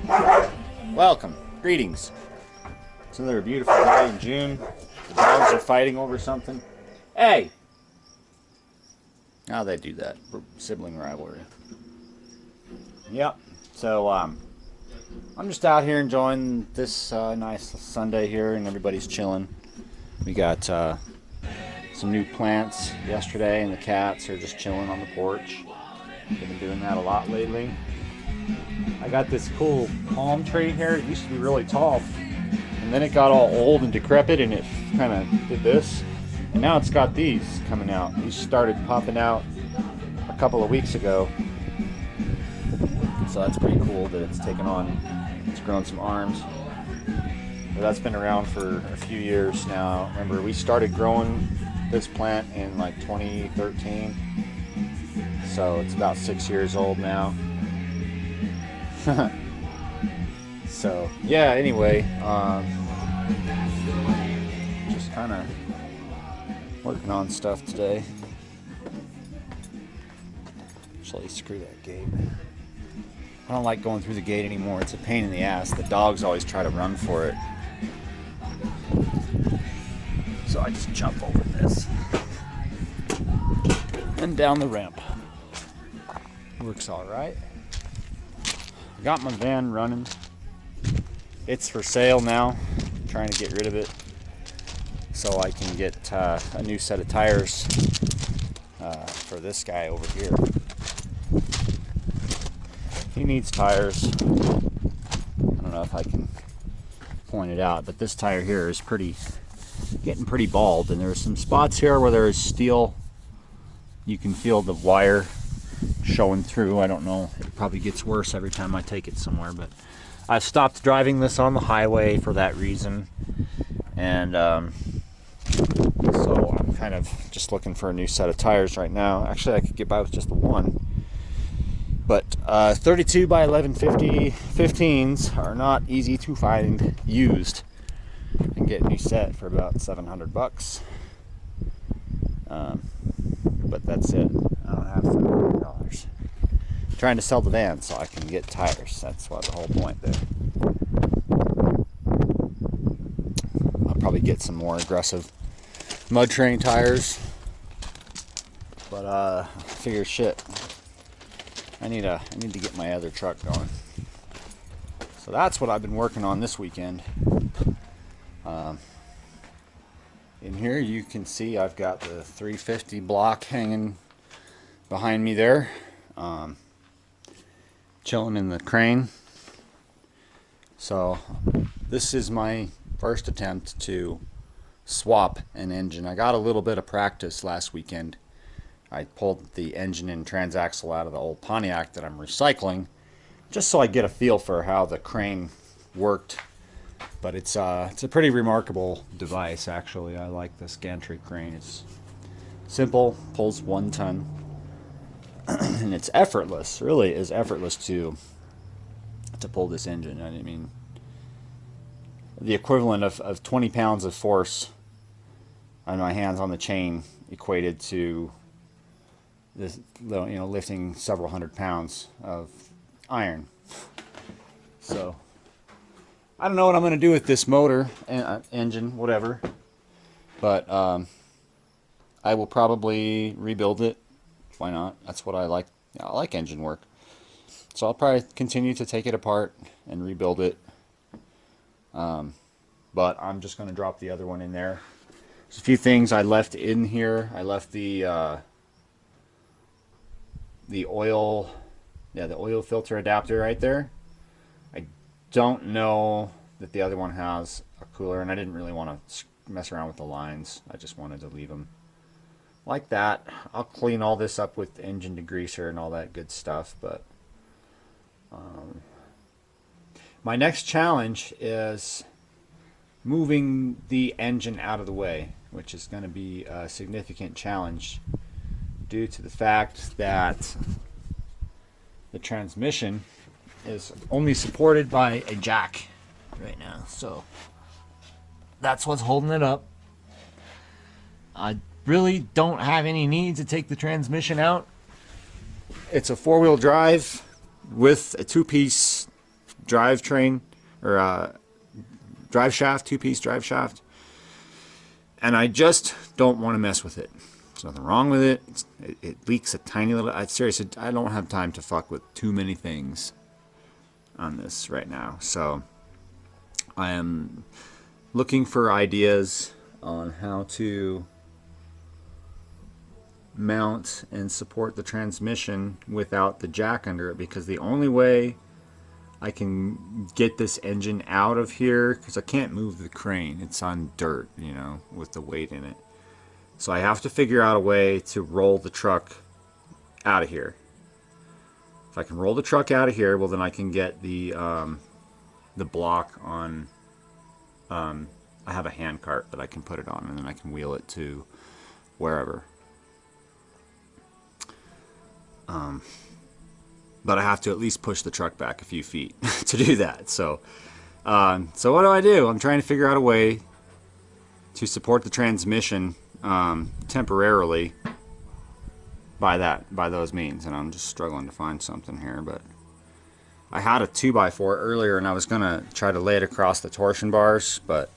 Welcome. Greetings. It's another beautiful day in June. The dogs are fighting over something. Hey! How they do that? Sibling rivalry. Yep. So, I'm just out here enjoying this nice Sunday here, and everybody's chilling. We got some new plants yesterday, and the cats are just chilling on the porch. Been doing that a lot lately. I got this cool palm tree here. It used to be really tall, and then it got all old and decrepit, and it kind of did this. And now it's got these coming out. These started popping out a couple of weeks ago. So that's pretty cool that it's taken on, it's grown some arms. But that's been around for a few years now. Remember, we started growing this plant in like 2013. So it's about 6 years old now. So yeah, anyway, just kind of working on stuff today. Actually, screw that gate. I don't like going through the gate anymore. It's a pain in the ass. The dogs always try to run for it. So I just jump over this and down the ramp. Works all right. Got my van running. It's for sale now. I'm trying to get rid of it so I can get a new set of tires for this guy over here. He needs tires. I don't know if I can point it out, but this tire here is getting pretty bald, and there's some spots here where there is steel. You can feel the wire showing through. I don't know, it probably gets worse every time I take it somewhere, but I've stopped driving this on the highway for that reason. And so I'm kind of just looking for a new set of tires right now. Actually, I could get by with just the one, but 32 by 1150 15s are not easy to find used and get a new set for about $700. But that's it. I don't have $700. Trying to sell the van so I can get tires. That's what the whole point there. I'll probably get some more aggressive mud train tires. But I figure shit. I need to get my other truck going. So that's what I've been working on this weekend. In here you can see I've got the 350 block hanging behind me there, chilling in the crane. So this is my first attempt to swap an engine. I got a little bit of practice last weekend. I pulled the engine and transaxle out of the old Pontiac that I'm recycling, just so I get a feel for how the crane worked. But it's a pretty remarkable device, actually. I like this gantry crane. It's simple, pulls 1 ton, and it's effortless. Really is effortless to pull this engine. I mean, the equivalent of 20 pounds of force on my hands on the chain equated to this, lifting several hundred pounds of iron. So I don't know what I'm going to do with this motor, engine, whatever, but I will probably rebuild it. Why not? That's what I like. I like engine work. So I'll probably continue to take it apart and rebuild it. But I'm just going to drop the other one in there. There's a few things I left in here. I left the oil filter adapter right there. I don't know that the other one has a cooler, and I didn't really want to mess around with the lines. I just wanted to leave them like that. I'll clean all this up with engine degreaser and all that good stuff, but my next challenge is moving the engine out of the way, which is going to be a significant challenge due to the fact that the transmission is only supported by a jack right now, so that's what's holding it up. I really don't have any need to take the transmission out. It's a 4-wheel drive with a 2-piece drivetrain or drive shaft, two-piece drive shaft, and I just don't want to mess with it. There's nothing wrong with it. It leaks a tiny little. Seriously, I don't have time to fuck with too many things on this right now. So I am looking for ideas on how to mount and support the transmission without the jack under it, because the only way I can get this engine out of here, because I can't move the crane, it's on dirt, you know, with the weight in it. So I have to figure out a way to roll the truck out of here. If I can roll the truck out of here, well, then I can get the block on. I have a hand cart that I can put it on, and then I can wheel it to wherever. But I have to at least push the truck back a few feet to do that. So what do? I'm trying to figure out a way to support the transmission temporarily by those means, and I'm just struggling to find something here. But I had a 2x4 earlier, and I was gonna try to lay it across the torsion bars, but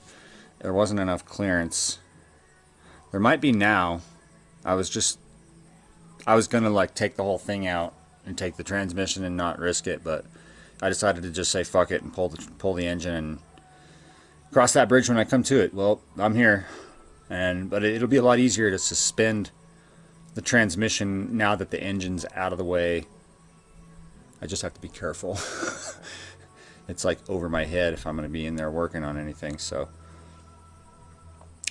there wasn't enough clearance. There might be now. I was gonna like take the whole thing out and take the transmission and not risk it, but I decided to just say fuck it and pull the engine and cross that bridge when I come to it. Well, I'm here, but it'll be a lot easier to suspend the transmission now that the engine's out of the way. I just have to be careful. It's like over my head if I'm going to be in there working on anything. So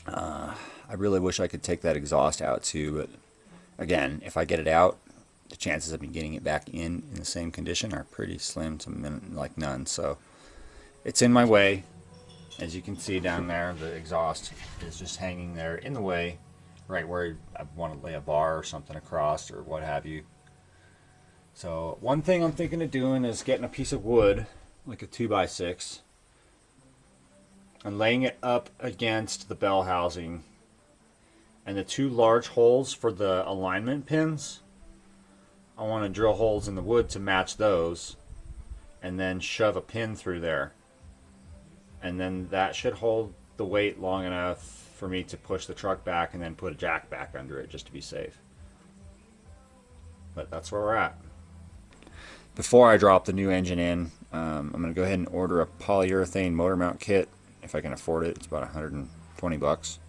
I really wish I could take that exhaust out too, but again, if I get it out, the chances of me getting it back in the same condition are pretty slim to like none. So it's in my way. As you can see down there, the exhaust is just hanging there in the way, right where I want to lay a bar or something across or what have you. So one thing I'm thinking of doing is getting a piece of wood, like a 2x6, and laying it up against the bell housing, and the two large holes for the alignment pins, I want to drill holes in the wood to match those, and then shove a pin through there. And then that should hold the weight long enough for me to push the truck back and then put a jack back under it just to be safe. But that's where we're at. Before I drop the new engine in, I'm going to go ahead and order a polyurethane motor mount kit if I can afford it. It's about 120 bucks.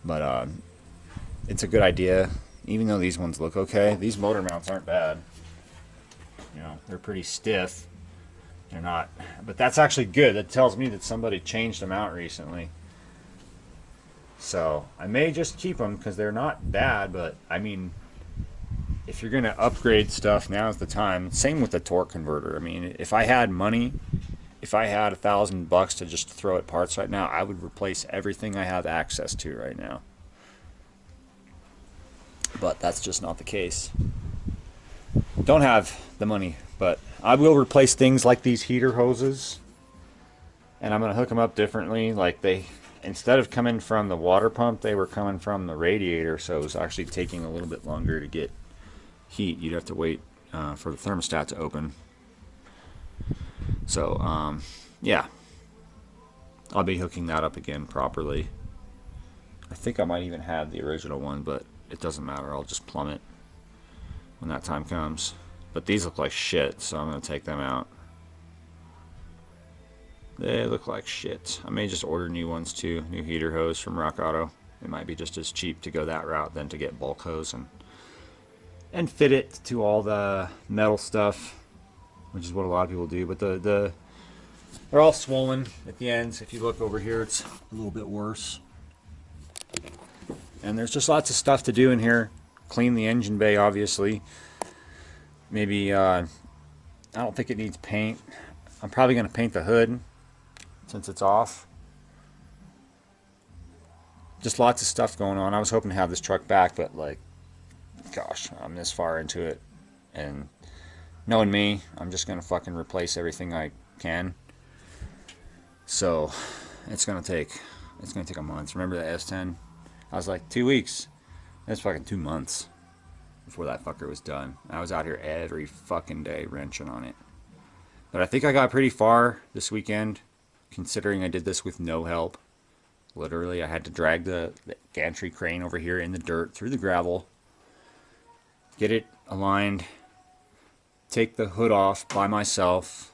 But it's a good idea. Even though these ones look okay, these motor mounts aren't bad. You know, they're pretty stiff. They're not, but that's actually good. That tells me that somebody changed them out recently. So I may just keep them because they're not bad, but I mean, if you're gonna upgrade stuff, now's the time. Same with the torque converter. I mean, if I had money, if I had $1,000 to just throw at parts right now, I would replace everything I have access to right now. But that's just not the case. Don't have the money, but I will replace things like these heater hoses, and I'm going to hook them up differently. Like instead of coming from the water pump, they were coming from the radiator, so it was actually taking a little bit longer to get heat. You'd have to wait for the thermostat to open. So yeah, I'll be hooking that up again properly. I think I might even have the original one, but it doesn't matter. I'll just plumb it when that time comes. But these look like shit, so I'm going to take them out. They look like shit. I may just order new ones too. New heater hose from Rock Auto. It might be just as cheap to go that route than to get bulk hose and fit it to all the metal stuff, which is what a lot of people do. But they're all swollen at the ends. If you look over here, it's a little bit worse. And there's just lots of stuff to do in here. Clean the engine bay, obviously. Maybe, I don't think it needs paint. I'm probably going to paint the hood since it's off. Just lots of stuff going on. I was hoping to have this truck back, but like, gosh, I'm this far into it. And knowing me, I'm just going to fucking replace everything I can. So it's going to take a month. Remember the S10? I was like 2 weeks. That's fucking 2 months before that fucker was done. I was out here every fucking day wrenching on it. But I think I got pretty far this weekend, considering I did this with no help. Literally, I had to drag the gantry crane over here in the dirt, through the gravel, get it aligned, take the hood off by myself,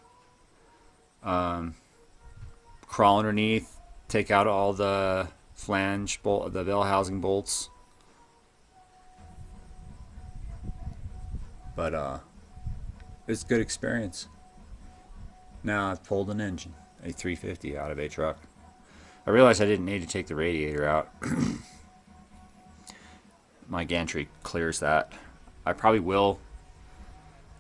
crawl underneath, take out all the flange bolt, the bell housing bolts. But it's a good experience. Now I've pulled an engine, a 350 out of a truck. I realized I didn't need to take the radiator out. My gantry clears that. I probably will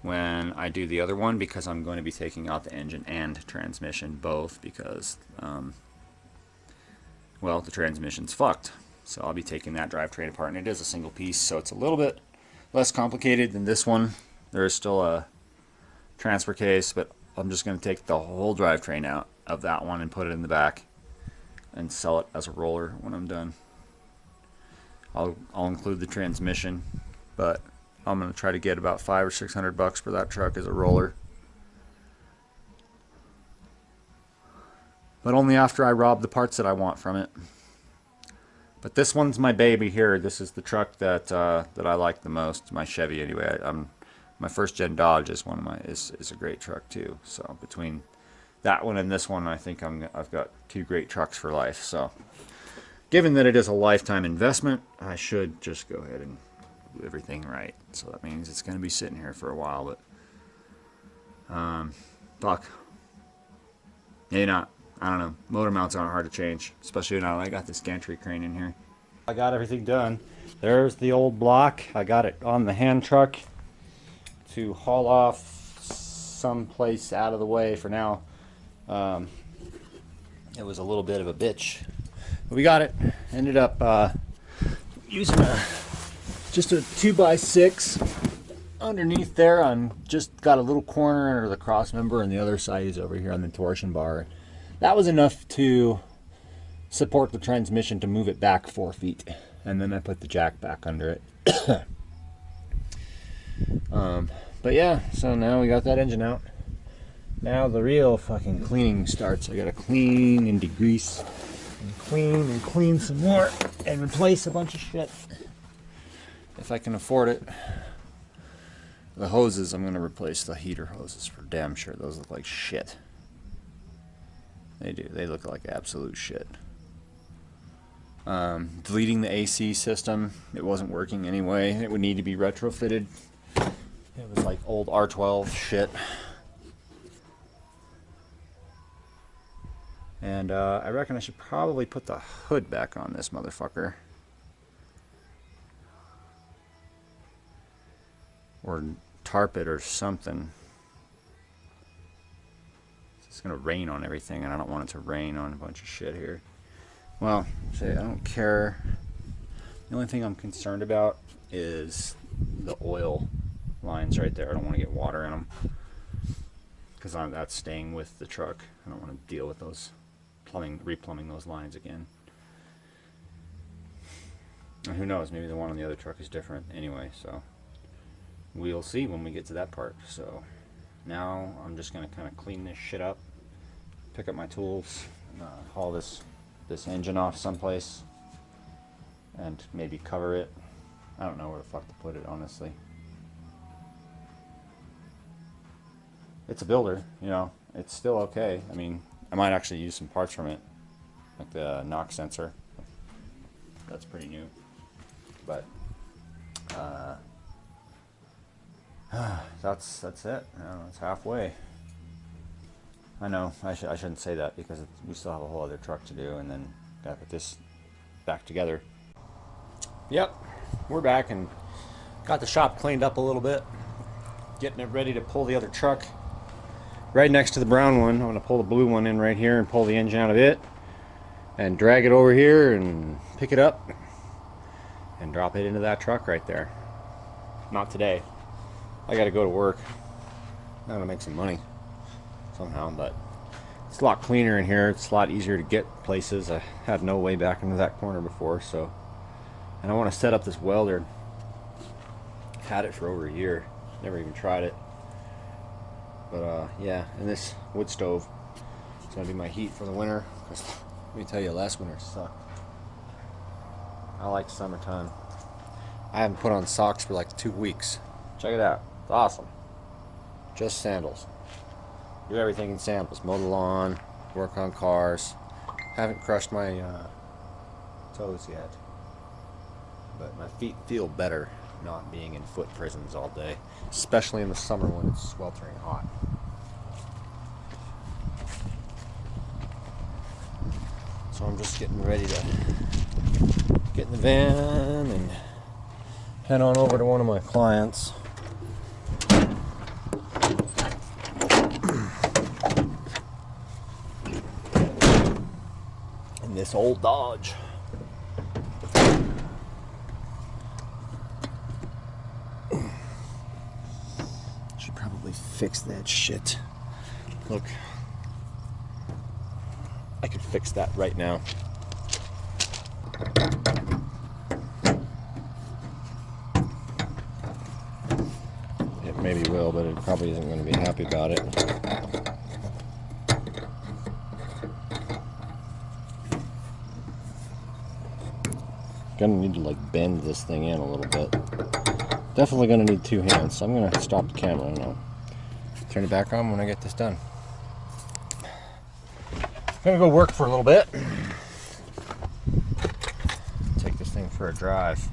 when I do the other one, because I'm going to be taking out the engine and transmission both, because well, the transmission's fucked. So I'll be taking that drivetrain apart, and it is a single piece, so it's a little bit less complicated than this one. There is still a transfer case, but I'm just going to take the whole drivetrain out of that one and put it in the back and sell it as a roller when I'm done. I'll include the transmission, but I'm going to try to get about $500 or $600 for that truck as a roller. But only after I rob the parts that I want from it. But this one's my baby here. This is the truck that I like the most. My Chevy, anyway. My first gen Dodge is is a great truck too. So between that one and this one, I think I've got two great trucks for life. So given that it is a lifetime investment, I should just go ahead and do everything right. So that means it's going to be sitting here for a while. But fuck, maybe not. I don't know. Motor mounts aren't hard to change, especially now I got this gantry crane in here. I got everything done. There's the old block. I got it on the hand truck to haul off someplace out of the way for now. It was a little bit of a bitch, but we got it. Ended up using just a 2x6 underneath there. I'm just got a little corner under the cross member, and the other side is over here on the torsion bar. That was enough to support the transmission to move it back 4 feet, and then I put the jack back under it. But yeah, so now we got that engine out. Now the real fucking cleaning starts. I gotta clean and degrease and clean some more and replace a bunch of shit if I can afford it. The hoses, I'm gonna replace the heater hoses for damn sure. Those look like shit. They do. They look like absolute shit. Deleting the AC system. It wasn't working anyway. It would need to be retrofitted. It was like old R12 shit. And I reckon I should probably put the hood back on this motherfucker. Or tarp it or something. It's gonna rain on everything, and I don't want it to rain on a bunch of shit here. Well, say I don't care. The only thing I'm concerned about is the oil lines right there. I don't want to get water in them, because that's staying with the truck. I don't want to deal with those replumbing those lines again. And who knows, maybe the one on the other truck is different anyway, so we'll see when we get to that part. So now I'm just going to kind of clean this shit up, pick up my tools, haul this engine off someplace, and maybe cover it. I don't know where the fuck to put it, honestly. It's a builder, you know, it's still okay. I mean, I might actually use some parts from it, like the knock sensor. That's pretty new. But that's it. I don't know, it's halfway. I know I shouldn't say that, because we still have a whole other truck to do, and then gotta put this back together. Yep, we're back and got the shop cleaned up a little bit, getting it ready to pull the other truck right next to the brown one. I'm going to pull the blue one in right here and pull the engine out of it and drag it over here and pick it up and drop it into that truck right there. Not today. I got to go to work. I got to make some money somehow, but it's a lot cleaner in here. It's a lot easier to get places. I had no way back into that corner before, so. And I want to set up this welder. Had it for over a year. Never even tried it. But yeah, and this wood stove is gonna be my heat for the winter. 'Cause let me tell you, last winter sucked. I like summertime. I haven't put on socks for like 2 weeks. Check it out. It's awesome. Just sandals. Do everything in sandals. Mow the lawn, work on cars. Haven't crushed my toes yet. But my feet feel better not being in foot prisons all day. Especially in the summer when it's sweltering hot. So I'm just getting ready to get in the van and head on over to one of my clients. In this old Dodge. Should probably fix that shit. Look. I could fix that right now. It maybe will, but it probably isn't going to be happy about it. Gonna need to like bend this thing in a little bit. Definitely gonna need 2 hands, so I'm gonna stop the camera and I'll turn it back on when I get this done. Gonna go work for a little bit. Take this thing for a drive.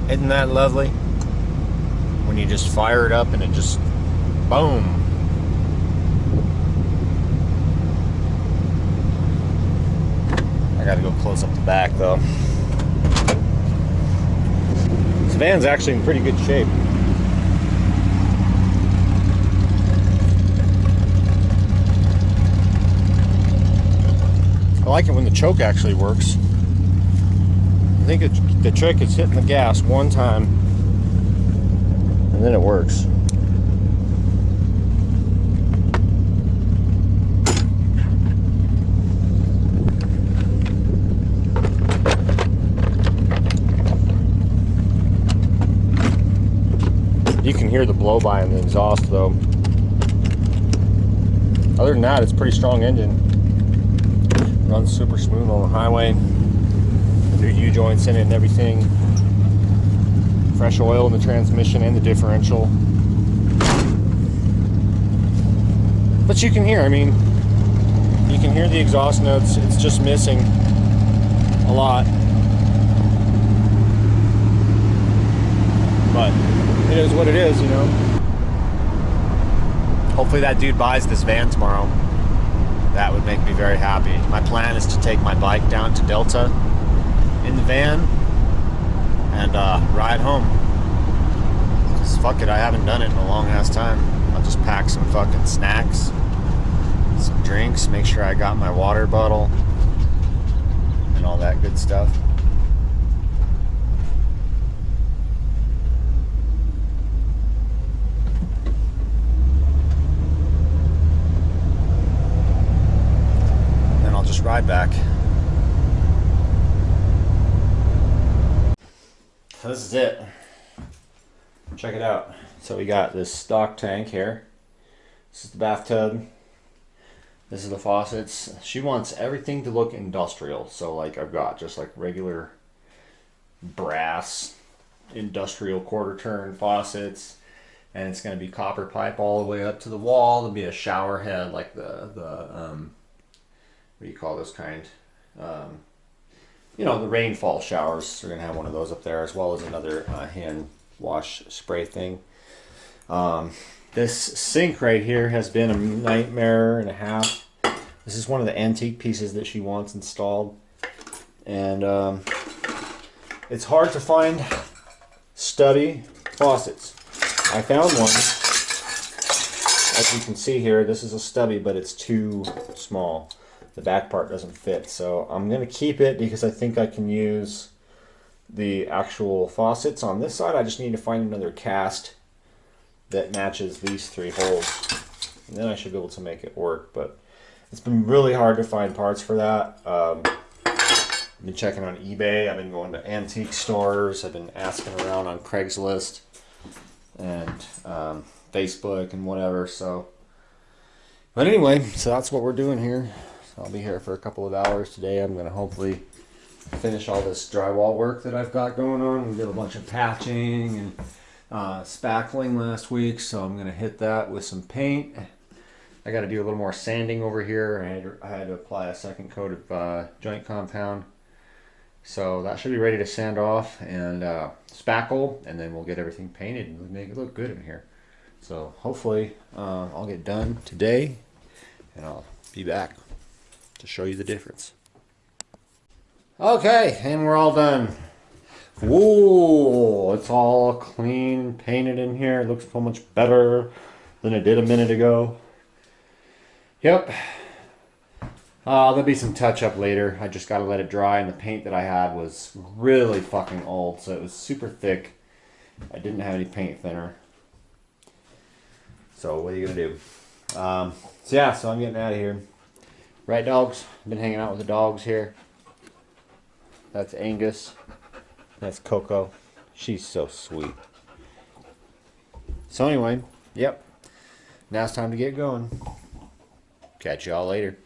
Isn't that lovely? When you just fire it up and it just boom. I gotta go close up the back though. This van's actually in pretty good shape. I like it when the choke actually works. I think the trick is hitting the gas one time and then it works. You can hear the blow by in the exhaust though. Other than that, it's a pretty strong engine. Runs super smooth on the highway. New U-joints in it and everything. Fresh oil in the transmission and the differential. But you can hear, I mean, you can hear the exhaust notes. It's just missing a lot. But it is what it is, you know. Hopefully that dude buys this van tomorrow. That would make me very happy. My plan is to take my bike down to Delta in the van and ride home. Just fuck it, I haven't done it in a long ass time. I'll just pack some fucking snacks, some drinks, make sure I got my water bottle and all that good stuff. Ride back. So this is it. Check it out. So we got this stock tank here. This is the bathtub. This is the faucets. She wants everything to look industrial. So like I've got just like regular brass industrial quarter turn faucets. And it's going to be copper pipe all the way up to the wall. There'll be a shower head like what do you call this kind? You know, the rainfall showers. We're going to have one of those up there, as well as another hand wash spray thing. This sink right here has been a nightmare and a half. This is one of the antique pieces that she wants installed. And it's hard to find stubby faucets. I found one. As you can see here, this is a stubby, but it's too small. The back part doesn't fit, so I'm going to keep it because I think I can use the actual faucets on this side. I just need to find another cast that matches these 3 holes, and then I should be able to make it work. But it's been really hard to find parts for that. I've been checking on eBay. I've been going to antique stores. I've been asking around on Craigslist and Facebook and whatever. So, but anyway, so that's what we're doing here. So I'll be here for a couple of hours today. I'm going to hopefully finish all this drywall work that I've got going on. We did a bunch of patching and spackling last week, so I'm going to hit that with some paint. I got to do a little more sanding over here. I had to apply a second coat of joint compound. So that should be ready to sand off and spackle, and then we'll get everything painted and make it look good in here. So hopefully I'll get done today, and I'll be back to show you the difference. Okay, and we're all done. Whoa, it's all clean, painted in here. It looks so much better than it did a minute ago. Yep. There'll be some touch up later. I just got to let it dry, and the paint that I had was really fucking old, so it was super thick. I didn't have any paint thinner. So what are you going to do? So I'm getting out of here. Right, dogs? I've been hanging out with the dogs here. That's Angus. That's Coco. She's so sweet. So anyway, yep. Now it's time to get going. Catch y'all later.